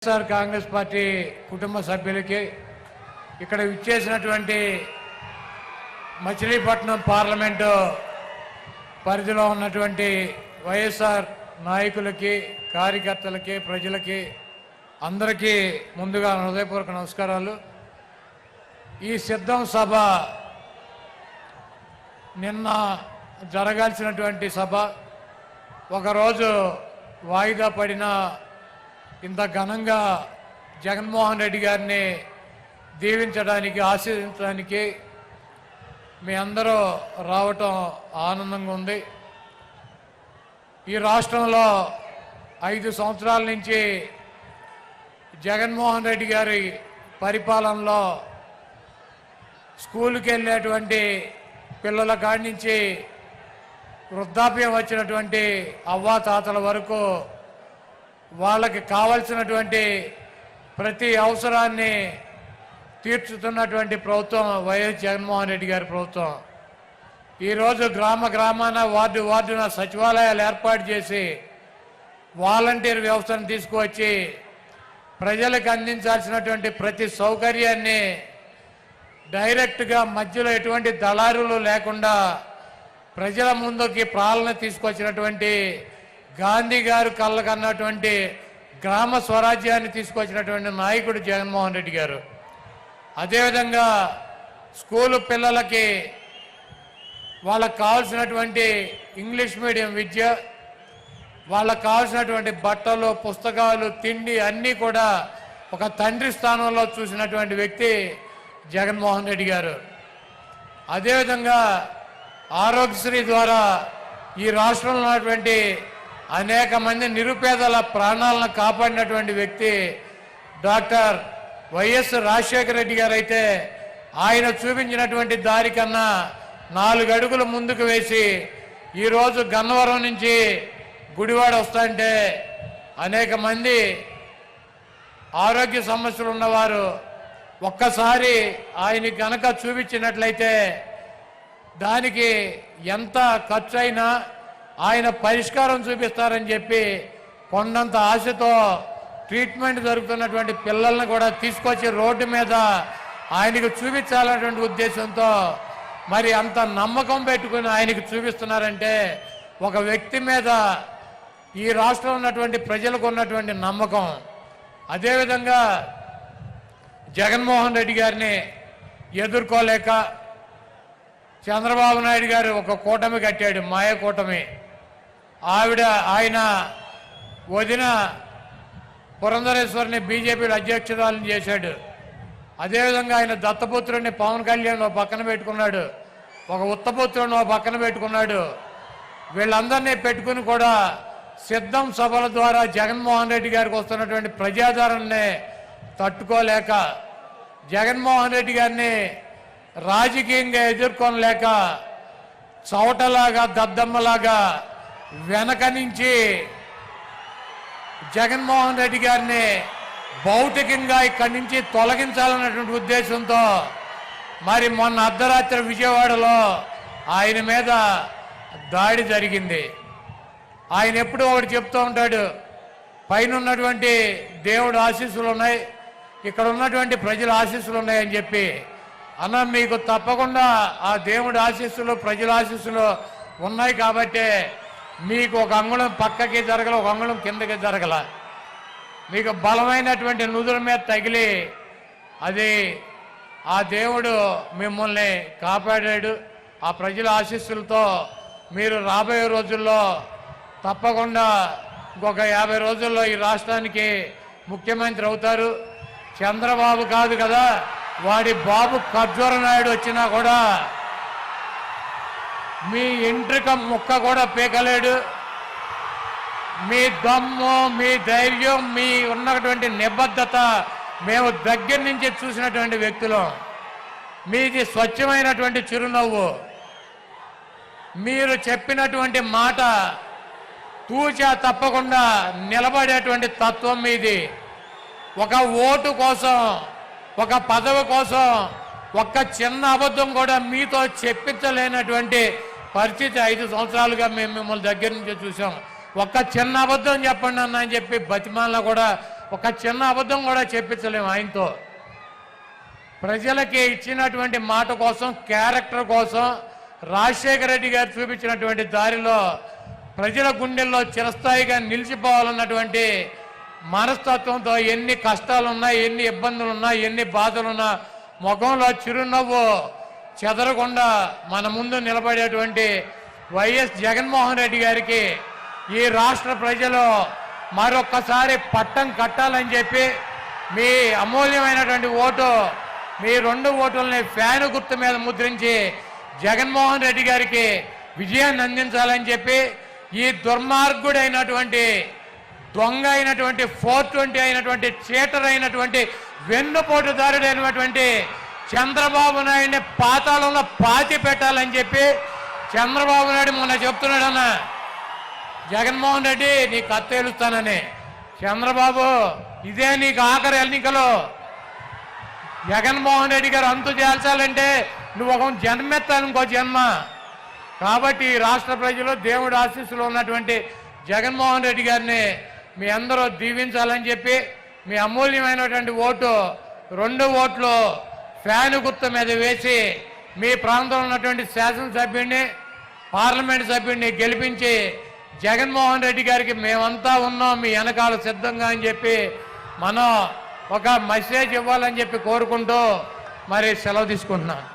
YSR Congress party కుటుంబ సభ్యులకి ఇక్కడ విచ్చేసినటువంటి మచిలీపట్నం పార్లమెంటు పరిధిలో ఉన్నటువంటి వైఎస్ఆర్ నాయకులకి కార్యకర్తలకి ప్రజలకి అందరికీ ముందుగా హృదయపూర్వక నమస్కారాలు। ఈ సిద్ధం సభ నిన్న జరగాల్సినటువంటి సభ ఒకరోజు వాయిదా పడిన ఇంత ఘనంగా జగన్మోహన్ రెడ్డి గారిని దీవించడానికి ఆశీర్వదించడానికి మీ అందరూ రావటం ఆనందంగా ఉంది। ఈ రాష్ట్రంలో 5 సంవత్సరాల నుంచి జగన్మోహన్ రెడ్డి గారి పరిపాలనలో స్కూల్కి వెళ్ళేటువంటి పిల్లల కాడి నుంచి వృద్ధాప్యం వచ్చినటువంటి అవ్వాతాతల వరకు వాళ్ళకి కావాల్సినటువంటి ప్రతి అవసరాన్ని తీర్చుతున్నటువంటి ప్రభుత్వం వైఎస్ జగన్మోహన్ రెడ్డి గారి ప్రభుత్వం। ఈరోజు గ్రామాన వార్డున సచివాలయాలు ఏర్పాటు చేసి వాలంటీర్ వ్యవస్థను తీసుకువచ్చి ప్రజలకు అందించాల్సినటువంటి ప్రతి సౌకర్యాన్ని డైరెక్ట్గా మధ్యలో ఎటువంటి దళారులు లేకుండా ప్రజల ముందుకి పాలన తీసుకొచ్చినటువంటి గాంధీ గారు కళ్ళకన్నటువంటి గ్రామ స్వరాజ్యాన్ని తీసుకొచ్చినటువంటి నాయకుడు జగన్మోహన్ రెడ్డి గారు। అదేవిధంగా స్కూలు పిల్లలకి వాళ్ళకు కావాల్సినటువంటి ఇంగ్లీష్ మీడియం విద్య, వాళ్ళకు కావాల్సినటువంటి బట్టలు, పుస్తకాలు, తిండి అన్నీ కూడా ఒక తండ్రి స్థానంలో చూసినటువంటి వ్యక్తి జగన్మోహన్ రెడ్డి గారు। అదేవిధంగా ఆరోగ్యశ్రీ ద్వారా ఈ రాష్ట్రంలో ఉన్నటువంటి అనేక మంది నిరుపేదల ప్రాణాలను కాపాడినటువంటి వ్యక్తి డాక్టర్ వైఎస్ రాజశేఖర రెడ్డి గారు అయితే ఆయన చూపించినటువంటి దారి కన్నా 4 అడుగులు ముందుకు వేసి ఈరోజు గన్నవరం నుంచి గుడివాడ వస్తుంటే అనేక మంది ఆరోగ్య సమస్యలు ఉన్నవారు ఒక్కసారి ఆయన కనుక చూపించినట్లయితే దానికి ఎంత ఖర్చు అయినా ఆయన పరిష్కారం చూపిస్తారని చెప్పి కొండంత ఆశతో ట్రీట్మెంట్ జరుగుతున్నటువంటి పిల్లల్ని కూడా తీసుకొచ్చి రోడ్డు మీద ఆయనకు చూపించాలన్నటువంటి ఉద్దేశంతో మరి అంత నమ్మకం పెట్టుకుని ఆయనకు చూపిస్తున్నారంటే ఒక వ్యక్తి మీద ఈ రాష్ట్రంలో ఉన్నటువంటి ప్రజలకు ఉన్నటువంటి నమ్మకం। అదేవిధంగా జగన్మోహన్ రెడ్డి గారిని ఎదుర్కోలేక చంద్రబాబు నాయుడు గారు ఒక కూటమి కట్టాడు, మాయ కూటమి। ఆయన వదిన పురంధరేశ్వరిని బీజేపీలో అధ్యక్షురాలను చేశాడు। అదేవిధంగా ఆయన దత్తపుత్రుడిని పవన్ కళ్యాణ్ పక్కన పెట్టుకున్నాడు, ఒక ఉత్తపుత్రుడిని పక్కన పెట్టుకున్నాడు। వీళ్ళందరినీ పెట్టుకుని కూడా సిద్ధం సభల ద్వారా జగన్మోహన్ రెడ్డి గారికి వస్తున్నటువంటి ప్రజాదరణని తట్టుకోలేక జగన్మోహన్ రెడ్డి గారిని రాజకీయంగా ఎదుర్కొనలేక చౌటలాగా దద్దమ్మలాగా వెనక నుంచి జగన్మోహన్ రెడ్డి గారిని భౌతికంగా ఇక్కడి నుంచి తొలగించాలన్నటువంటి ఉద్దేశంతో మరి మొన్న అర్ధరాత్రి విజయవాడలో ఆయన మీద దాడి జరిగింది। ఆయన ఎప్పుడూ ఒకటి చెప్తూ ఉంటాడు, పైన ఉన్నటువంటి దేవుడు ఆశీస్సులు ఉన్నాయి, ఇక్కడ ఉన్నటువంటి ప్రజల ఆశీస్సులు ఉన్నాయని చెప్పి। అన్న మీకు తప్పకుండా ఆ దేవుడి ఆశీస్సులు ప్రజల ఆశీస్సులు ఉన్నాయి కాబట్టి మీకు ఒక అంగుళం పక్కకి జరగల, ఒక అంగుళం కిందకి జరగల, మీకు బలమైనటువంటి నుదుల మీద తగిలి అది ఆ దేవుడు మిమ్మల్ని కాపాడాడు। ఆ ప్రజల ఆశీస్సులతో మీరు రాబోయే రోజుల్లో తప్పకుండా ఇంకొక 50 రోజుల్లో ఈ రాష్ట్రానికి ముఖ్యమంత్రి అవుతారు। చంద్రబాబు కాదు కదా, వాడి బాబు ఖర్జూర నాయుడు వచ్చినా కూడా మీ ఎంట్రిక ముక్క కూడా పీకలేడు। మీ దమ్ము, మీ ధైర్యం, మీ ఉన్నటువంటి నిబద్ధత మేము దగ్గర నుంచి చూసినటువంటి వ్యక్తులం। మీది స్వచ్ఛమైనటువంటి చిరునవ్వు, మీరు చెప్పినటువంటి మాట తూచా తప్పకుండా నిలబడేటువంటి తత్వం మీది। ఒక ఓటు కోసం, ఒక పదవి కోసం ఒక్క చిన్న అబద్ధం కూడా మీతో చెప్పించలేనటువంటి పరిస్థితి 5 సంవత్సరాలుగా మేము మిమ్మల్ని దగ్గర నుంచి చూసాం। ఒక్క చిన్న అబద్ధం చెప్పండి అన్న అని చెప్పి బతిమాలను కూడా ఒక చిన్న అబద్ధం కూడా చెప్పించలేము ఆయనతో. ప్రజలకి ఇచ్చినటువంటి మాట కోసం, క్యారెక్టర్ కోసం రాజశేఖర రెడ్డి గారు చూపించినటువంటి దారిలో ప్రజల గుండెల్లో చిరస్థాయిగా నిలిచిపోవాలన్నటువంటి మనస్తత్వంతో ఎన్ని కష్టాలున్నా, ఎన్ని ఇబ్బందులున్నా, ఎన్ని బాధలున్నా ముఖంలో చిరునవ్వు చెదరకుండా మన ముందు నిలబడేటువంటి వైఎస్ జగన్మోహన్ రెడ్డి గారికి ఈ రాష్ట్ర ప్రజలు మరొక్కసారి పట్టం కట్టాలని చెప్పి మీ అమూల్యమైనటువంటి ఓటు, మీ 2 ఓటుల్ని ఫ్యాను గుర్తు మీద ముద్రించి జగన్మోహన్ రెడ్డి గారికి విజయాన్ని అందించాలని చెప్పి ఈ దుర్మార్గుడైనటువంటి, దొంగ అయినటువంటి, 420 అయినటువంటి, చీటర్ అయినటువంటి, వెన్నుపోటుదారుడైనటువంటి చంద్రబాబు నాయుడిని పాతాళంలో పాతి పెట్టాలని చెప్పి చంద్రబాబు నాయుడు మొన్న చెప్తున్నాడన్న, జగన్మోహన్ రెడ్డి నీ కత్తేలుస్తానని. చంద్రబాబు ఇదే నీకు ఆఖరి ఎన్నికలు. జగన్మోహన్ రెడ్డి గారు అంతు చేల్చాలంటే నువ్వు ఒక జన్మెత్తాను, ఇంకో జన్మ. కాబట్టి రాష్ట్ర ప్రజలు దేవుడి ఆశీస్సులో ఉన్నటువంటి జగన్మోహన్ రెడ్డి గారిని మీ అందరూ దీవించాలని చెప్పి మీ అమూల్యమైనటువంటి ఓటు, 2 ఓట్లు ఫ్యాను గుర్తు మీద వేసి మీ ప్రాంతంలో ఉన్నటువంటి శాసనసభ్యుడిని, పార్లమెంట్ సభ్యుడిని గెలిపించి జగన్మోహన్ రెడ్డి గారికి మేమంతా ఉన్నాం మీ వెనకాల సిద్ధంగా అని చెప్పి మనం ఒక మెసేజ్ ఇవ్వాలని చెప్పి కోరుకుంటూ మరి సెలవు తీసుకుంటున్నాను.